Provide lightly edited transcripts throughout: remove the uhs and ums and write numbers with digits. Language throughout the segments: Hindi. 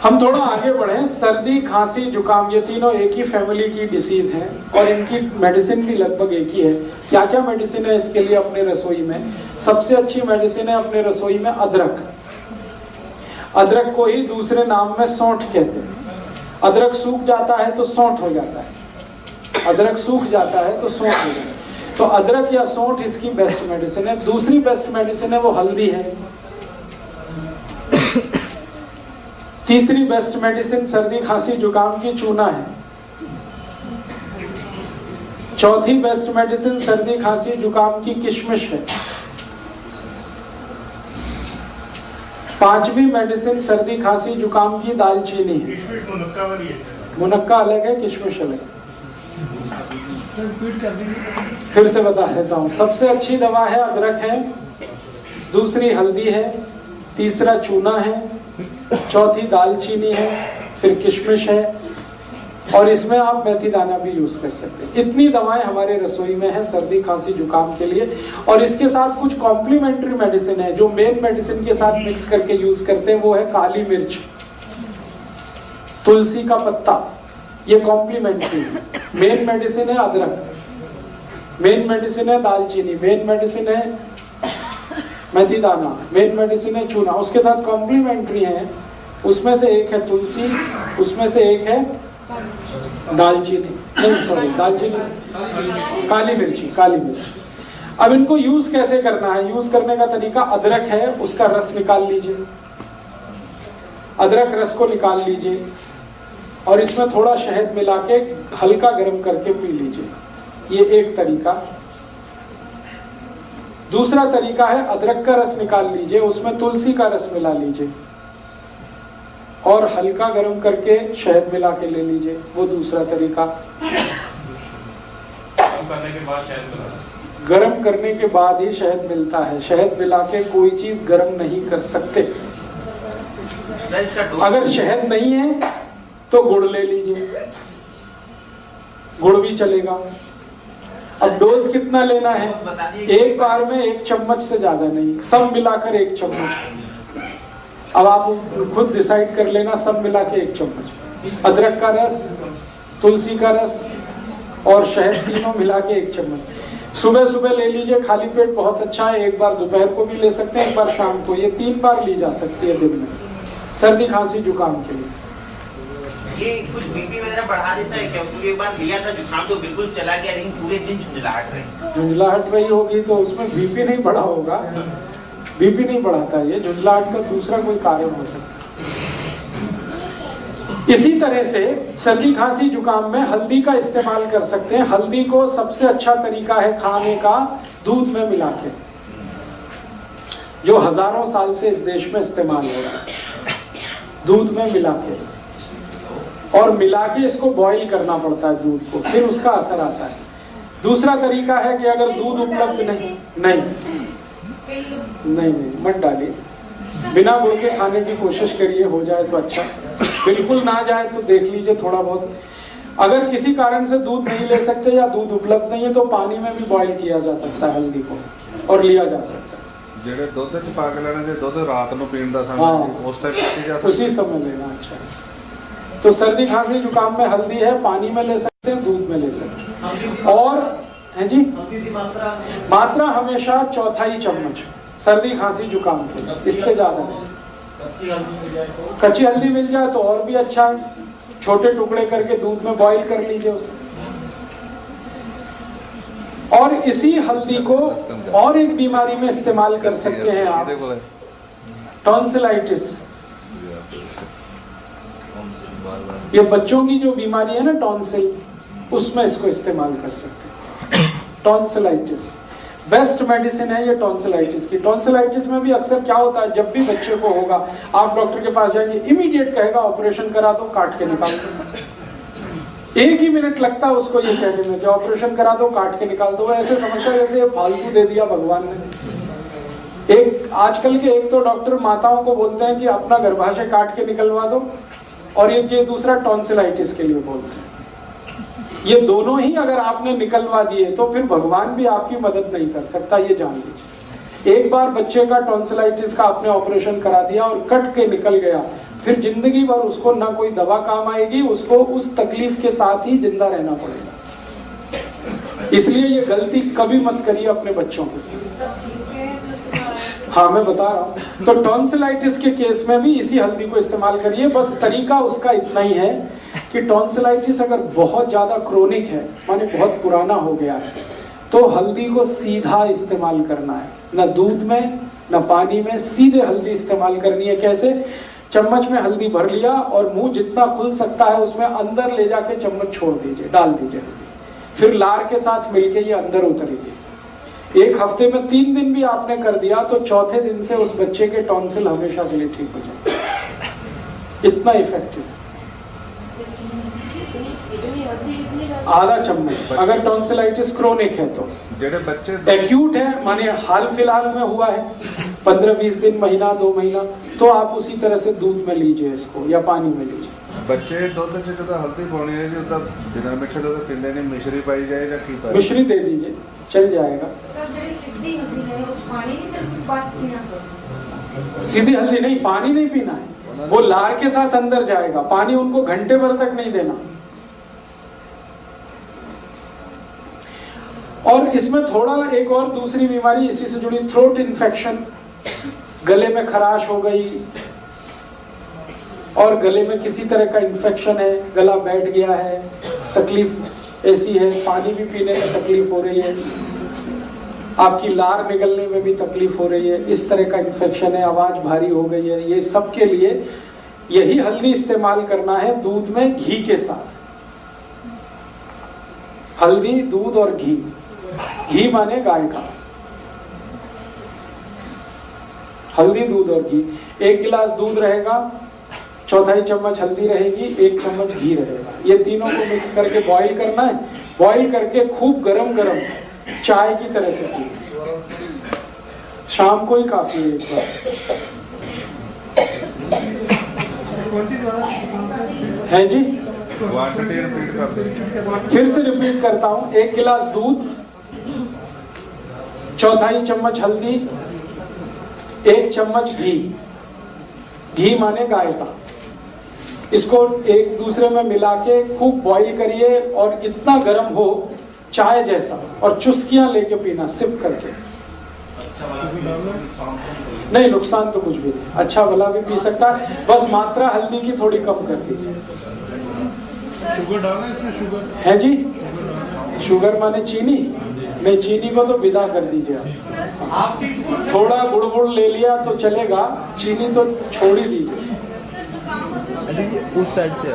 हम थोड़ा आगे बढ़े। सर्दी, खांसी, जुकाम, ये तीनों एक ही फैमिली की डिसीज हैं और इनकी मेडिसिन भी लगभग एक ही है। क्या क्या मेडिसिन है इसके लिए अपने रसोई में? सबसे अच्छी मेडिसिन है अपने रसोई में अदरक। अदरक को ही दूसरे नाम में सौंठ कहते हैं। अदरक सूख जाता है तो सौंठ हो जाता है, अदरक सूख जाता है तो सौंठ हो जाता है। तो अदरक या सौंठ इसकी बेस्ट मेडिसिन है। दूसरी बेस्ट मेडिसिन है वो हल्दी है। तीसरी बेस्ट मेडिसिन सर्दी, खांसी, जुकाम की चूना है। चौथी बेस्ट मेडिसिन सर्दी, खांसी, जुकाम की किशमिश है। पांचवी मेडिसिन सर्दी, खांसी, जुकाम की दालचीनी है। मुनक्का अलग है, किशमिश अलग है। फिर से बता देता हूं। सबसे अच्छी दवा है अदरक है, दूसरी हल्दी है, तीसरा चूना है, चौथी दालचीनी है, फिर किशमिश है और इसमें आप मेथी दाना भी यूज कर सकते हैं। इतनी दवाएं हमारे रसोई में है सर्दी, खांसी, जुकाम के लिए। और इसके साथ कुछ कॉम्प्लीमेंट्री मेडिसिन है जो मेन मेडिसिन के साथ मिक्स करके यूज करते हैं। वो है काली मिर्च, तुलसी का पत्ता, ये कॉम्प्लीमेंट्री है। मेन मेडिसिन है अदरक, मेन मेडिसिन है दालचीनी, मेन मेडिसिन है मेथी दाना, मेन मेडिसिन है चूना। उसके साथ कॉम्प्लीमेंट्री है, उसमें से एक है तुलसी, उसमें से एक है दालचीनी, नहीं सॉरी दालचीनी, काली मिर्ची, काली मिर्च। अब इनको यूज कैसे करना है? यूज करने का तरीका, अदरक है उसका रस निकाल लीजिए, अदरक रस को निकाल लीजिए और इसमें थोड़ा शहद मिला के हल्का गर्म करके पी लीजिए। ये एक तरीका। दूसरा तरीका है अदरक का रस निकाल लीजिए, उसमें तुलसी का रस मिला लीजिए और हल्का गर्म करके शहद मिला के ले लीजिए। वो दूसरा तरीका। गर्म करने के बाद ही शहद मिलता है, शहद मिला के कोई चीज गर्म नहीं कर सकते। अगर शहद नहीं है तो गुड़ ले लीजिए, गुड़ भी चलेगा। अब डोज कितना लेना है? एक बार में 1 चम्मच से ज्यादा नहीं, सब मिलाकर 1 चम्मच। अब आप खुद डिसाइड कर लेना, सब मिला के 1 चम्मच। अदरक का रस, तुलसी का रस और शहद तीनों मिला के 1 चम्मच। सुबह सुबह ले लीजिए, खाली पेट बहुत अच्छा है। एक बार दोपहर को भी ले सकते हैं, एक बार शाम को। ये 3 बार ली जा सकती है दिन में, सर्दी, खांसी, जुकाम के लिए। ये कुछ बीपी वगैरह बढ़ा देता है क्या? क्योंकि एक बार लिया था जुकाम तो बिल्कुल चला गया, लेकिन पूरे दिन झुंझलाहट रही। झुंझलाहट रही होगी तो उसमें बीपी नहीं बढ़ा होगा। बीपी नहीं बढ़ाता, ये झुंझलाहट का दूसरा कोई कारण हो सकता है। इसी तरह से सर्दी, खांसी, जुकाम में हल्दी का इस्तेमाल कर सकते हैं। हल्दी को सबसे अच्छा तरीका है खाने का दूध में मिला के, जो हजारों साल से इस देश में इस्तेमाल हो रहा है। दूध में मिला के और मिला के इसको बॉईल करना पड़ता है दूध को, फिर उसका असर आता है। दूसरा तरीका है कि अगर दूध उपलब्ध नहीं मत डालिए, बिना गुड़ के खाने की कोशिश करिए, हो जाए तो अच्छा, बिल्कुल ना जाए तो देख लीजिए थोड़ा बहुत। अगर किसी कारण से दूध नहीं ले सकते या दूध उपलब्ध नहीं है तो पानी में भी बॉईल किया जा सकता है हल्दी को और लिया जा सकता है। ਜਿਹੜੇ ਦੁੱਧ ਚ ਪਾ ਕੇ ਲੈਣਾ, ਜੇ ਦੁੱਧ ਰਾਤ ਨੂੰ ਪੀਣ ਦਾ समय उस टाइप पी जा सकता, उसी समय लेना अच्छा है। तो सर्दी, खांसी, जुकाम में हल्दी है, पानी में ले सकते हैं, दूध में ले सकते हैं। और है जी, मात्रा हमेशा 1/4 चम्मच सर्दी, खांसी, जुकाम के, इससे ज्यादा नहीं। कच्ची हल्दी मिल जाए तो और भी अच्छा है। छोटे टुकड़े करके दूध में बॉईल कर लीजिए उसे। और इसी हल्दी को और एक बीमारी में इस्तेमाल कर सकते हैं आप, टॉन्सिलाइटिस। ये बच्चों की जो बीमारी है ना टॉन्सिल, उसमें इसको इस्तेमाल कर सकते हैं। टॉन्सिलाइटिस बेस्ट मेडिसिन है ये टॉन्सिलाइटिस की। टॉन्सिलाइटिस में भी अक्सर क्या होता है, जब भी बच्चे को होगा आप डॉक्टर के पास जाएंगे, इमीडिएट कहेगा ऑपरेशन करा दो, काट के निकाल दो। 1 ही मिनट लगता है उसको ये कहने में कि ऑपरेशन करा दो, काट के निकाल दो। ऐसे समझता है जैसे फालतू दे दिया भगवान ने। एक आजकल के एक तो डॉक्टर माताओं को बोलते हैं कि अपना गर्भाशय काट के निकलवा दो, और ये दूसरा टॉन्सिलाइटिस के लिए बोलते हैं। ये दोनों ही अगर आपने निकलवा दिए तो फिर भगवान भी आपकी मदद नहीं कर सकता, ये जान लीजिए। एक बार बच्चे का टॉन्सिलाइटिस का आपने ऑपरेशन करा दिया और कट के निकल गया, फिर जिंदगी भर उसको ना कोई दवा काम आएगी, उसको उस तकलीफ के साथ ही जिंदा रहना पड़ेगा। इसलिए ये गलती कभी मत करिए अपने बच्चों के साथ। हाँ मैं बता रहा हूँ। तो टॉन्सिलाइटिस के केस में भी इसी हल्दी को इस्तेमाल करिए। बस तरीका उसका इतना ही है कि टॉन्सिलाइटिस अगर बहुत ज्यादा क्रोनिक है, माने बहुत पुराना हो गया है, तो हल्दी को सीधा इस्तेमाल करना है, न दूध में न पानी में, सीधे हल्दी इस्तेमाल करनी है। कैसे? चम्मच में हल्दी भर लिया और मुंह जितना खुल सकता है उसमें अंदर ले जाके चम्मच छोड़ दीजिए, डाल दीजिए हल्दी, फिर लार के साथ मिलके ये अंदर उतरेगी। एक हफ्ते में 3 दिन भी आपने कर दिया तो चौथे दिन से उस बच्चे के टॉन्सिल हमेशा के लिए ठीक हो जाए। इतना इफेक्टिव। आधा चम्मच अगर टॉन्सिलाइटिस क्रोनिक है तो। जेडे बच्चे एक्यूट है, माने हाल फिलहाल में हुआ है 15-20 दिन, महीना 2 महीना, तो आप उसी तरह से दूध में लीजिए इसको या पानी में लीजिए। बच्चे दूध च जो हल्दी पानी है जो तब बिना मिक्सर तो पींदे नहीं, मिश्री पाई जाए या की पाई? मिश्री दे दीजिए, चल जाएगा। सीधी हल्दी नहीं, पानी नहीं पीना है, वो लार के साथ अंदर जाएगा। पानी उनको घंटे भर तक नहीं देना। और इसमें थोड़ा एक और दूसरी बीमारी इसी से जुड़ी, थ्रोट इन्फेक्शन, गले में खराश हो गई और गले में किसी तरह का इन्फेक्शन है, गला बैठ गया है, तकलीफ ऐसी है, पानी भी पीने में तकलीफ हो रही है, आपकी लार निकलने में भी तकलीफ हो रही है, इस तरह का इन्फेक्शन है, आवाज भारी हो गई है, ये सब के लिए यही हल्दी इस्तेमाल करना है दूध में घी के साथ। हल्दी, दूध और घी। घी माने गाय का। हल्दी, दूध और घी। 1 गिलास दूध रहेगा, 1/4 चम्मच हल्दी रहेगी, 1 चम्मच घी रहेगा। ये तीनों को मिक्स करके बॉईल करना है। बॉईल करके खूब गरम गरम चाय की तरह से पीना। शाम को ही काफी है एक बार। है जी, फिर से रिपीट करता हूं। 1 गिलास दूध, 1/4 चम्मच हल्दी, 1 चम्मच घी। घी माने गाय का। इसको एक दूसरे में मिला के खूब बॉईल करिए और इतना गर्म हो चाय जैसा, और चुस्कियां लेके पीना, सिप करके। नहीं, नुकसान तो कुछ भी नहीं, अच्छा भला भी पी सकता है, बस मात्रा हल्दी की थोड़ी कम कर दीजिए। शुगर डालना है इसमें? शुगर है जी, शुगर माने चीनी नहीं, चीनी को तो विदा कर दीजिए आप। थोड़ा गुड़ ले लिया तो चलेगा, चीनी तो छोड़ ही दीजिए। उस साइड से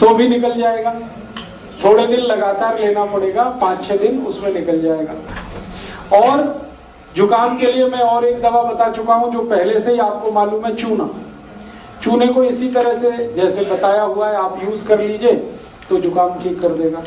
तो भी निकल जाएगा। थोड़े दिन लगातार लेना पड़ेगा, 5-6 दिन उसमें निकल जाएगा। और जुकाम के लिए मैं और एक दवा बता चुका हूं जो पहले से ही आपको मालूम है, चूना। चूने को इसी तरह से जैसे बताया हुआ है आप यूज कर लीजिए तो जुकाम ठीक कर देगा।